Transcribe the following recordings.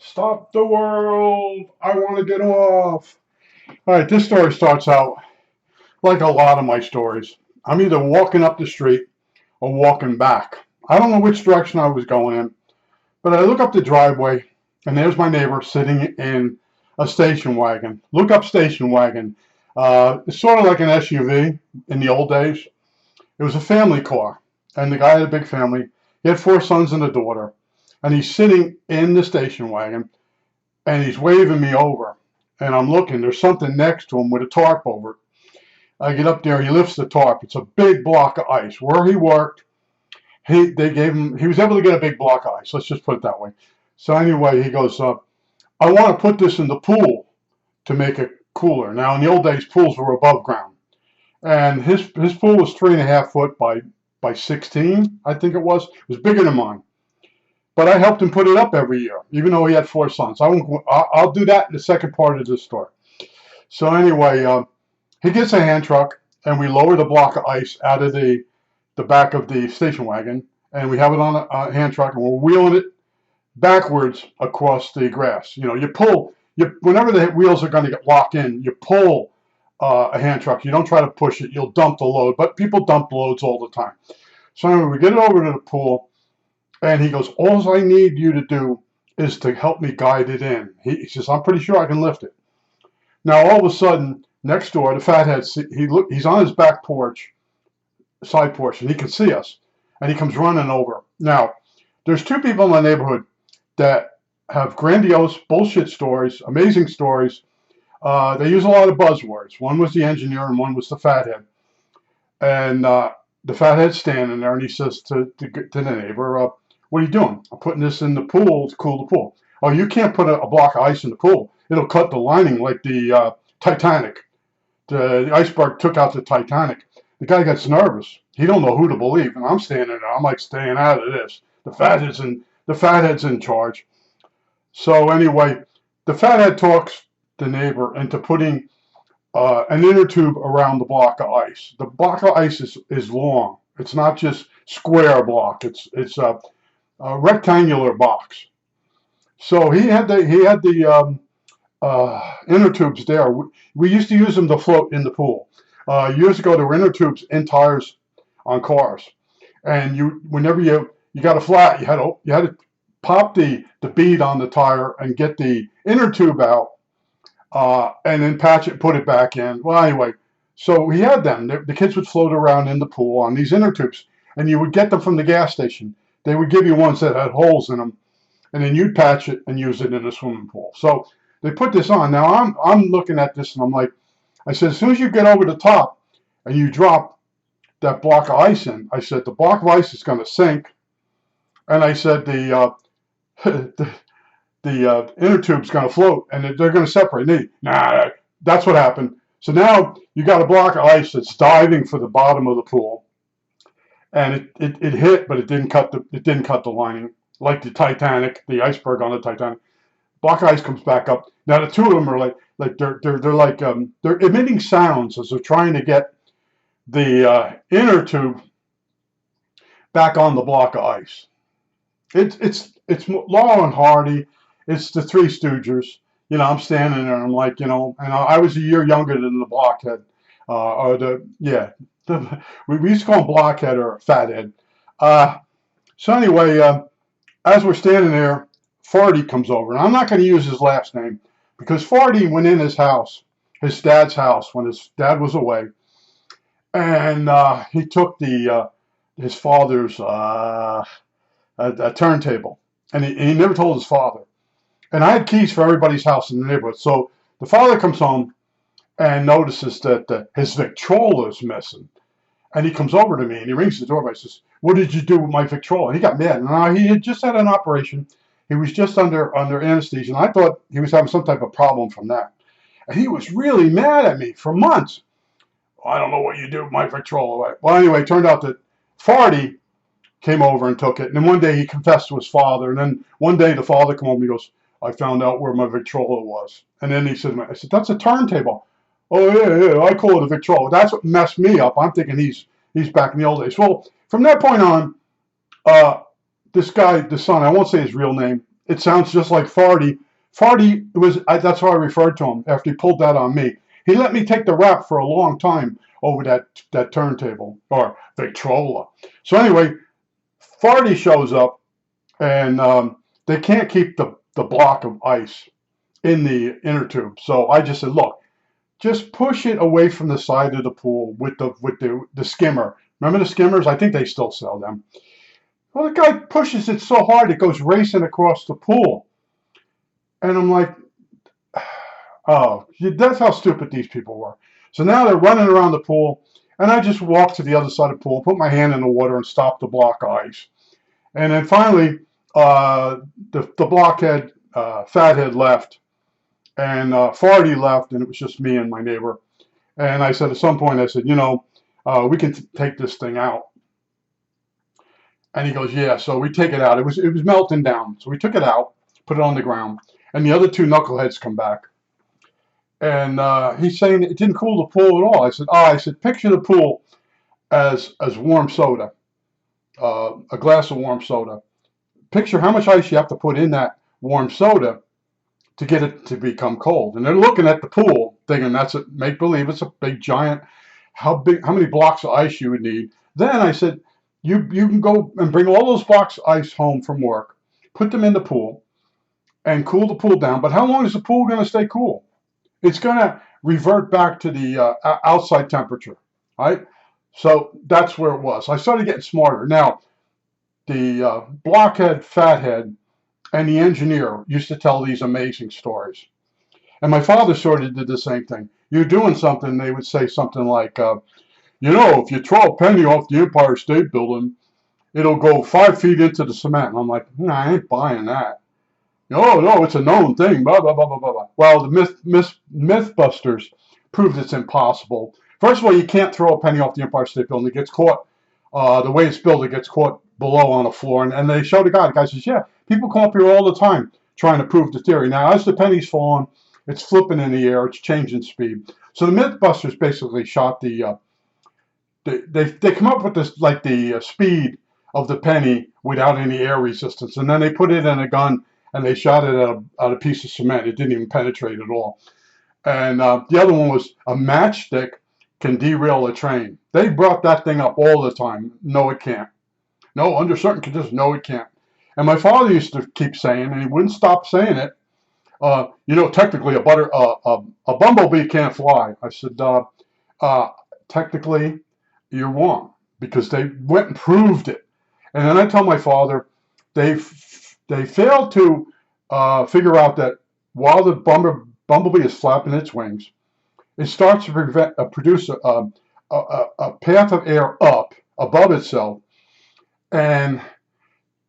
Stop the world. I want to get off. All right, this story starts out like a lot of my stories. I'm either walking up the street or walking back. I don't know which direction I was going in, but I look up the driveway and there's my neighbor sitting in a station wagon. Look up station wagon. It's sort of like an SUV in the old days. It was a family car, and the guy had a big family. He had four sons and a daughter, and he's sitting in the station wagon and he's waving me over. And I'm looking, there's something next to him with a tarp over it. I get up there, he lifts the tarp. It's a big block of ice. Where he worked, he was able to get a big block of ice. Let's just put it that way. So anyway, he goes, I want to put this in the pool to make it cooler. Now, in the old days, pools were above ground. And his pool was 3.5 foot by 16, I think it was. It was bigger than mine. But I helped him put it up every year, even though he had four sons. I'll do that in the second part of this story. So anyway, he gets a hand truck, and we lower the block of ice out of the back of the station wagon, and we have it on a hand truck, and we're wheeling it backwards across the grass. You know, whenever the wheels are going to get locked in, you pull a hand truck. You don't try to push it. You'll dump the load, but people dump loads all the time. So anyway, we get it over to the pool. And he goes, all I need you to do is to help me guide it in. He says, I'm pretty sure I can lift it. Now, all of a sudden, next door, the fathead, he's on his back porch, side porch, and he can see us. And he comes running over. Now, there's two people in my neighborhood that have grandiose bullshit stories, amazing stories. They use a lot of buzzwords. One was the engineer and one was the fathead. And the fathead's standing there, and he says to the neighbor, what are you doing? I'm putting this in the pool to cool the pool. Oh, you can't put a block of ice in the pool. It'll cut the lining like the Titanic. The iceberg took out the Titanic. The guy gets nervous. He don't know who to believe. And I'm standing there. I'm like, staying out of this. The fathead's in charge. So anyway, the fathead talks the neighbor into putting an inner tube around the block of ice. The block of ice is long. It's not just square block. It's a rectangular box. So he had the inner tubes there. We used to use them to float in the pool. Years ago, there were inner tubes in tires on cars, and whenever you got a flat, you had to pop the bead on the tire and get the inner tube out, and then patch it, put it back in. Well, anyway, so he had them. The kids would float around in the pool on these inner tubes, and you would get them from the gas station. They would give you ones that had holes in them, and then you'd patch it and use it in a swimming pool. So they put this on. Now I'm looking at this and I'm like, I said, as soon as you get over the top and you drop that block of ice in, I said, the block of ice is going to sink. And I said, the inner tube's going to float and they're going to separate. Nah, that's what happened. So now you got a block of ice that's diving for the bottom of the pool. And it hit, but it didn't cut the lining like the Titanic, the iceberg on the Titanic. Block of ice comes back up. Now the two of them are like they're emitting sounds as they're trying to get the inner tube back on the block of ice. It's Laurel and Hardy. It's the Three Stooges. You know, I'm standing there and I'm like, you know, and I was a year younger than the blockhead, we used to call him blockhead or fathead. So anyway, as we're standing there, Farty comes over, and I'm not going to use his last name because Farty went in his house, his dad's house, when his dad was away, and he took his father's a turntable, and he never told his father. And I had keys for everybody's house in the neighborhood, so the father comes home and notices that his Victrola is missing. And he comes over to me and he rings the doorbell. He says, what did you do with my Victrola? And he got mad. Now, he had just had an operation. He was just under anesthesia. And I thought he was having some type of problem from that. And he was really mad at me for months. I don't know what you do with my Victrola. Well, anyway, it turned out that Farty came over and took it. And then one day he confessed to his father. And then one day the father came over and he goes, I found out where my Victrola was. And then he said, that's a turntable. Oh, yeah, I call it a Victrola. That's what messed me up. I'm thinking he's back in the old days. Well, from that point on, this guy, the son, I won't say his real name. it sounds just like Farty. Farty that's how I referred to him after he pulled that on me. He let me take the rap for a long time over that turntable or Victrola. So anyway, Farty shows up and they can't keep the block of ice in the inner tube. So I just said, look, just push it away from the side of the pool with the skimmer. Remember the skimmers? I think they still sell them. Well, the guy pushes it so hard it goes racing across the pool. And I'm like, oh, that's how stupid these people were. So now they're running around the pool, and I just walk to the other side of the pool, put my hand in the water, and stop the block of ice. And then finally, the blockhead, fathead left, and Farty left, and it was just me and my neighbor. And I said, at some point, I said, we can take this thing out. And he goes, yeah. So we take it out. It was melting down. So we took it out, put it on the ground, and the other two knuckleheads come back. And he's saying it didn't cool the pool at all. I said, picture the pool as warm soda, a glass of warm soda. Picture how much ice you have to put in that warm soda to get it to become cold. And they're looking at the pool, thinking that's a make believe. It's a big giant. How many blocks of ice you would need? Then I said, you can go and bring all those blocks of ice home from work, put them in the pool, and cool the pool down. But how long is the pool going to stay cool? It's going to revert back to the outside temperature, right? So that's where it was. I started getting smarter. Now, the blockhead, fathead, and the engineer used to tell these amazing stories. And my father sort of did the same thing. You're doing something, they would say something like, if you throw a penny off the Empire State Building, it'll go 5 feet into the cement. And I'm like, I ain't buying that. No, it's a known thing, blah, blah, blah, blah, blah. Well, the Mythbusters proved it's impossible. First of all, you can't throw a penny off the Empire State Building. It gets caught, the way it's built, it gets caught below on the floor. And they showed the guy. The guy says, yeah, people come up here all the time trying to prove the theory. Now, as the penny's falling, it's flipping in the air. It's changing speed. So the Mythbusters basically shot they come up with this, like the speed of the penny without any air resistance. And then they put it in a gun and they shot it at a piece of cement. It didn't even penetrate at all. And the other one was a matchstick can derail a train. They brought that thing up all the time. No, it can't. No, under certain conditions, no, it can't. And my father used to keep saying, and he wouldn't stop saying it, technically a bumblebee can't fly. I said, technically, you're wrong, because they went and proved it. And then I told my father, they failed to figure out that while the bumblebee is flapping its wings, it starts to produce a path of air up above itself, and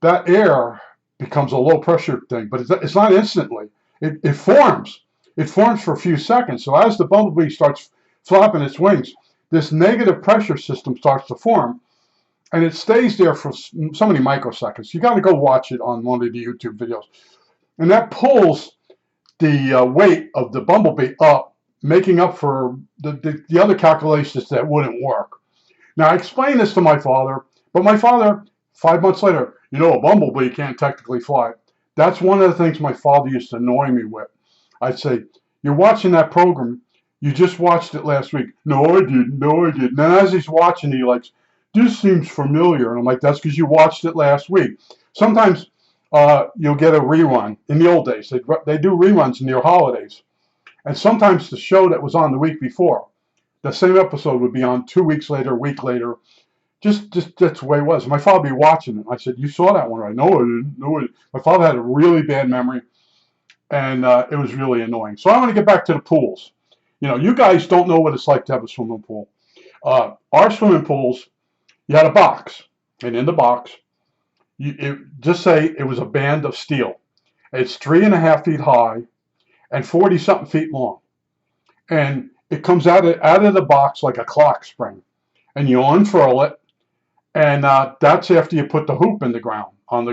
that air becomes a low pressure thing, but it's not instantly. It forms. It forms for a few seconds. So as the bumblebee starts flapping its wings, this negative pressure system starts to form, and it stays there for so many microseconds. You got to go watch it on one of the YouTube videos. And that pulls the weight of the bumblebee up, making up for the other calculations that wouldn't work. Now, I explained this to my father, but my father, 5 months later, a bumblebee can't technically fly. That's one of the things my father used to annoy me with. I'd say, you're watching that program, you just watched it last week. No, I didn't. And then as he's watching, he likes, this seems familiar. And I'm like, that's because you watched it last week. Sometimes you'll get a rerun. In the old days, they do reruns near holidays. And sometimes the show that was on the week before, the same episode would be on 2 weeks later, a week later. Just that's the way it was. My father would be watching it. I said, you saw that one, right? No, I didn't. No, I didn't. My father had a really bad memory, and it was really annoying. So I want to get back to the pools. You guys don't know what it's like to have a swimming pool. Our swimming pools, you had a box, and in the box, just say it was a band of steel. It's 3.5 feet high and 40-something feet long. And it comes out of the box like a clock spring. And you unfurl it, and that's after you put the hoop on the ground. All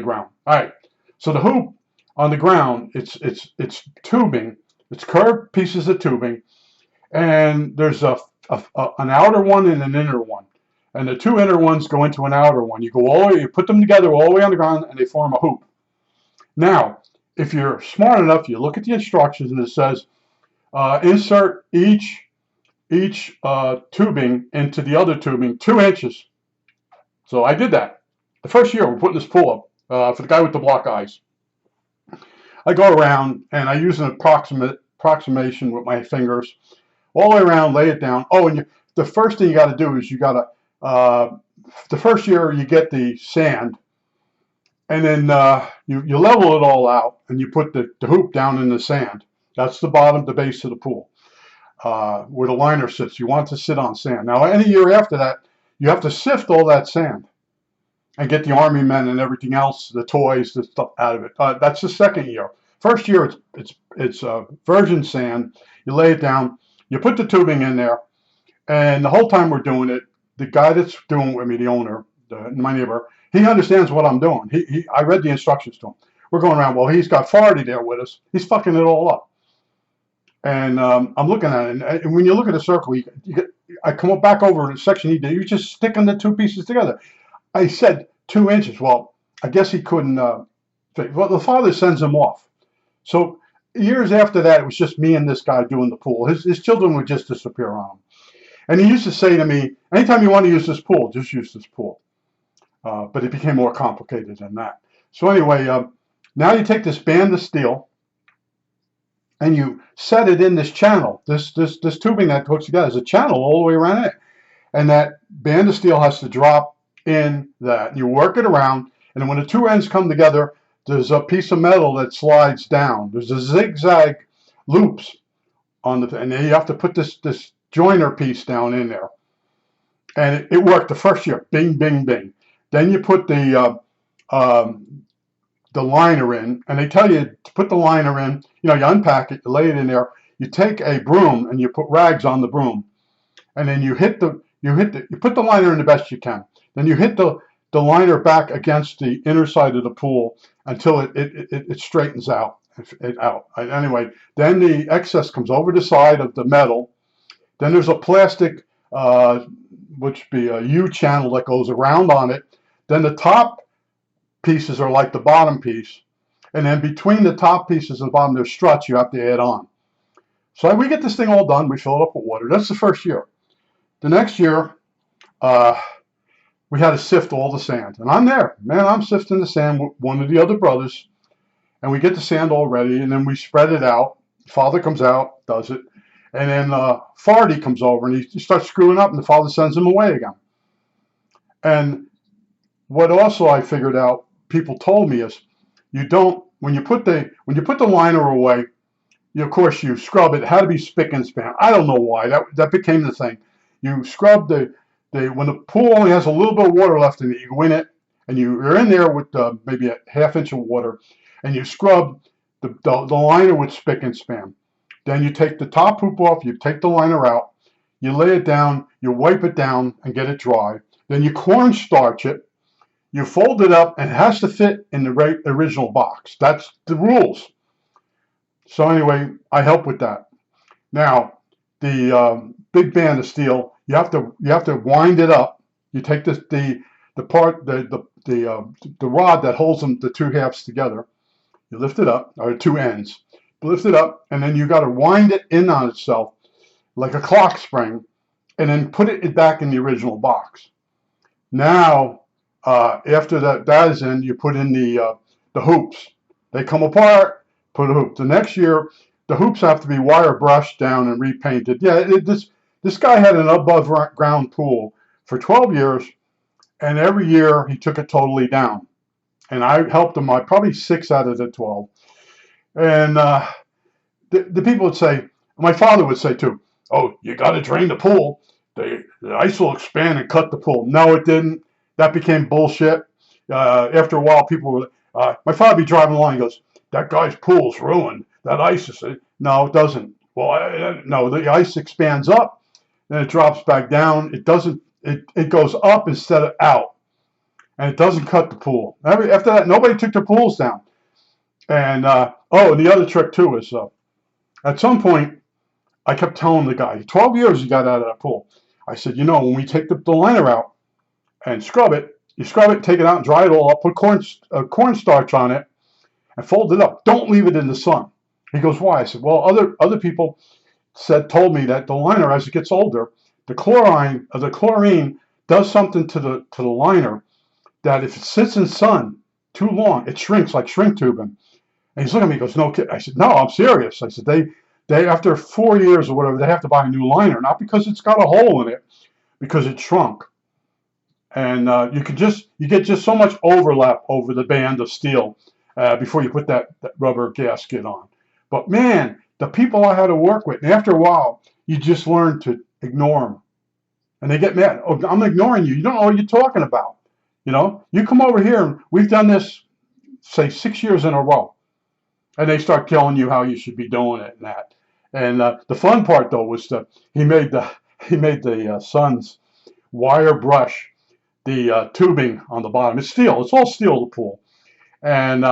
right. So the hoop on the ground, it's tubing. It's curved pieces of tubing, and there's an outer one and an inner one. And the two inner ones go into an outer one. You put them together all the way on the ground, and they form a hoop. Now, if you're smart enough, you look at the instructions and it says insert each tubing into the other tubing 2 inches. So I did that. The first year we're putting this pool up for the guy with the block eyes. I go around and I use an approximation with my fingers all the way around, lay it down. Oh, and the first thing you got to do is you got to, the first year you get the sand, and then you level it all out, and you put the hoop down in the sand. That's the bottom, the base of the pool, where the liner sits. You want it to sit on sand. Now, any year after that, you have to sift all that sand and get the army men and everything else, the toys, the stuff out of it. That's the second year. First year, it's virgin sand. You lay it down. You put the tubing in there, and the whole time we're doing it, the guy that's doing it with me, the owner, my neighbor, he understands what I'm doing. I read the instructions to him. We're going around. Well, he's got Farty there with us. He's fucking it all up. And I'm looking at it, and when you look at a circle, I come up back over the section he did. You're just sticking the two pieces together. I said 2 inches. Well, I guess he couldn't. Well, the father sends him off. So years after that, it was just me and this guy doing the pool. His children would just disappear on him. And he used to say to me, anytime you want to use this pool, just use this pool. But it became more complicated than that. So anyway, now you take this band of steel and you set it in this channel. This tubing that hooks together is a channel all the way around it. And that band of steel has to drop in that. You work it around, and when the two ends come together, there's a piece of metal that slides down. There's a zigzag loops on the, and then you have to put this joiner piece down in there. And it worked the first year. Bing, bing, bing. Then you put the liner in, and they tell you to put the liner in. You know, you unpack it, you lay it in there. You take a broom and you put rags on the broom, and then you put the liner in the best you can. Then you hit the liner back against the inner side of the pool until it straightens out. Anyway, then the excess comes over the side of the metal. Then there's a plastic, which be a U channel that goes around on it. Then the top pieces are like the bottom piece. And then between the top pieces and the bottom, there's struts you have to add on. So we get this thing all done. We fill it up with water. That's the first year. The next year, we had to sift all the sand. And I'm there. Man, I'm sifting the sand with one of the other brothers. And we get the sand all ready, and then we spread it out. Father comes out, does it. And then Farty comes over, and he starts screwing up, and the father sends him away again. And what also I figured out, people told me, is you don't, when you put the liner away, of course you scrub it. It had to be spick and span. I don't know why. That became the thing. You scrub when the pool only has a little bit of water left in it, you go in it, and you're in there with maybe a ½ inch of water, and you scrub the liner with spick and span. Then you take the top hoop off, you take the liner out, you lay it down, you wipe it down and get it dry. Then you cornstarch it, you fold it up, and it has to fit in the original box. That's the rules. So anyway, I help with that. Now, the big band of steel, you have to wind it up. You take the rod that holds the two halves together. You lift it up, or two ends. Lift it up, and then you got to wind it in on itself like a clock spring, and then put it back in the original box. Now, after that is in, you put in the hoops. They come apart, put a hoop. The next year, the hoops have to be wire brushed down and repainted. Yeah, this guy had an above ground pool for 12 years, and every year he took it totally down. And I helped him probably 6 out of the 12. And the people would say, my father would say too, oh, you got to drain the pool. The ice will expand and cut the pool. No, it didn't. That became bullshit. After a while, people were, my father would be driving along, he goes, that guy's pool's ruined. That ice is, no, it doesn't. Well, no, the ice expands up, then it drops back down. It doesn't, it goes up instead of out. And it doesn't cut the pool. After that, nobody took the pools down. And, and the other trick too is, at some point, I kept telling the guy, 12 years he got out of that pool. I said, when we take the liner out and scrub it, you scrub it, take it out and dry it all up, put cornstarch on it, and fold it up. Don't leave it in the sun. He goes, why? I said, well, other people told me that the liner, as it gets older, the chlorine does something to the liner, that if it sits in sun too long, it shrinks like shrink tubing. And he's looking at me, he goes, no kid. I said, no, I'm serious. I said, they after 4 years or whatever, they have to buy a new liner, not because it's got a hole in it, because it shrunk. And you get just so much overlap over the band of steel before you put that rubber gasket on. But man, the people I had to work with, and after a while, you just learn to ignore them. And they get mad. Oh, I'm ignoring you. You don't know what you're talking about. You know, you come over here, and we've done this, say, 6 years in a row. And they start telling you how you should be doing it and that. And the fun part, though, was he made the son's wire brush, the tubing on the bottom. It's steel. It's all steel, the pool. And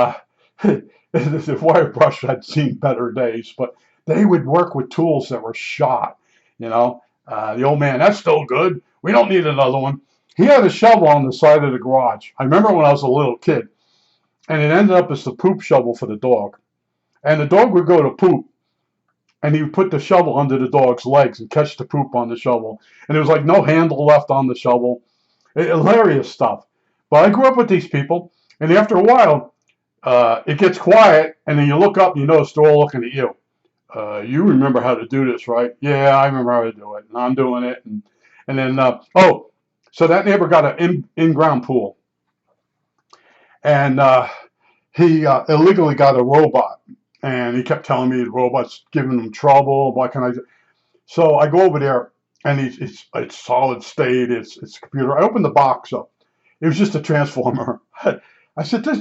the wire brush had seen better days, but they would work with tools that were shot. You know, the old man, that's still good. We don't need another one. He had a shovel on the side of the garage. I remember when I was a little kid, and it ended up as the poop shovel for the dog. And the dog would go to poop, and he would put the shovel under the dog's legs and catch the poop on the shovel. And there was like no handle left on the shovel. Hilarious stuff. But I grew up with these people, and after a while, it gets quiet, and then you look up and you notice they're all looking at you. You remember how to do this, right? Yeah, I remember how to do it, and I'm doing it. And then, so that neighbor got an in-ground pool, and he illegally got a robot, and he kept telling me the robot's giving him trouble. What can I do? So I go over there, and it's solid state. It's a computer. I opened the box up. It was just a transformer. I said,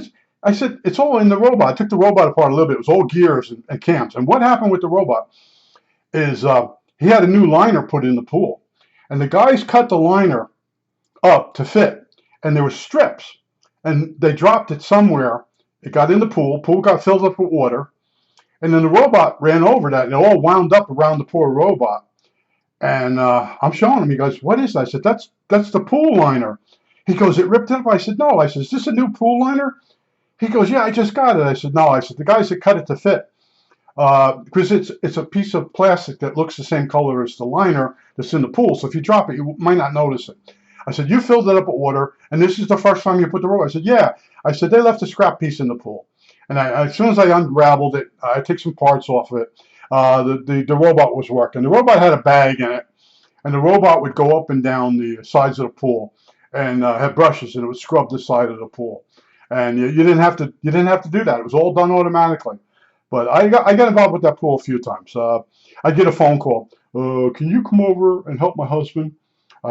it's all in the robot. I took the robot apart a little bit. It was all gears and cams. And what happened with the robot is he had a new liner put in the pool. And the guys cut the liner up to fit. And there were strips. And they dropped it somewhere. It got in the pool. Pool got filled up with water. And then the robot ran over that. And it all wound up around the poor robot. And I'm showing him. He goes, what is that? I said, that's the pool liner. He goes, it ripped it up. I said, no. I said, is this a new pool liner? He goes, yeah, I just got it. I said, no. I said, the guys that cut it to fit, because it's a piece of plastic that looks the same color as the liner that's in the pool. So if you drop it, you might not notice it. I said, you filled it up with water, and this is the first time you put the robot. I said, yeah. I said, they left a scrap piece in the pool. And as soon as I unraveled it, I took some parts off of it. The robot was working. The robot had a bag in it, and the robot would go up and down the sides of the pool and have brushes, and it would scrub the side of the pool. And you didn't have to do that. It was all done automatically. But I got involved with that pool a few times. I get a phone call. Can you come over and help my husband?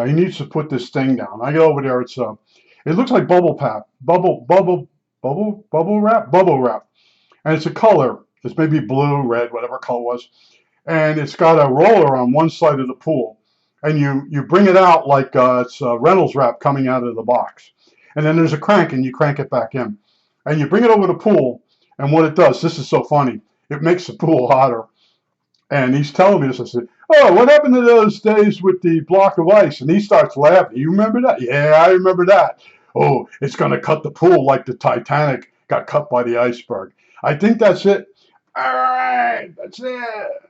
He needs to put this thing down. I get over there. It looks like bubble wrap, and it's a color. It's maybe blue, red, whatever color it was, and it's got a roller on one side of the pool, and you bring it out like it's Reynolds wrap coming out of the box. And then there's a crank, and you crank it back in. And you bring it over the pool, and what it does, this is so funny, it makes the pool hotter. And he's telling me this. I said, oh, what happened to those days with the block of ice? And he starts laughing. You remember that? Yeah, I remember that. Oh, it's going to cut the pool like the Titanic got cut by the iceberg. I think that's it. All right, that's it.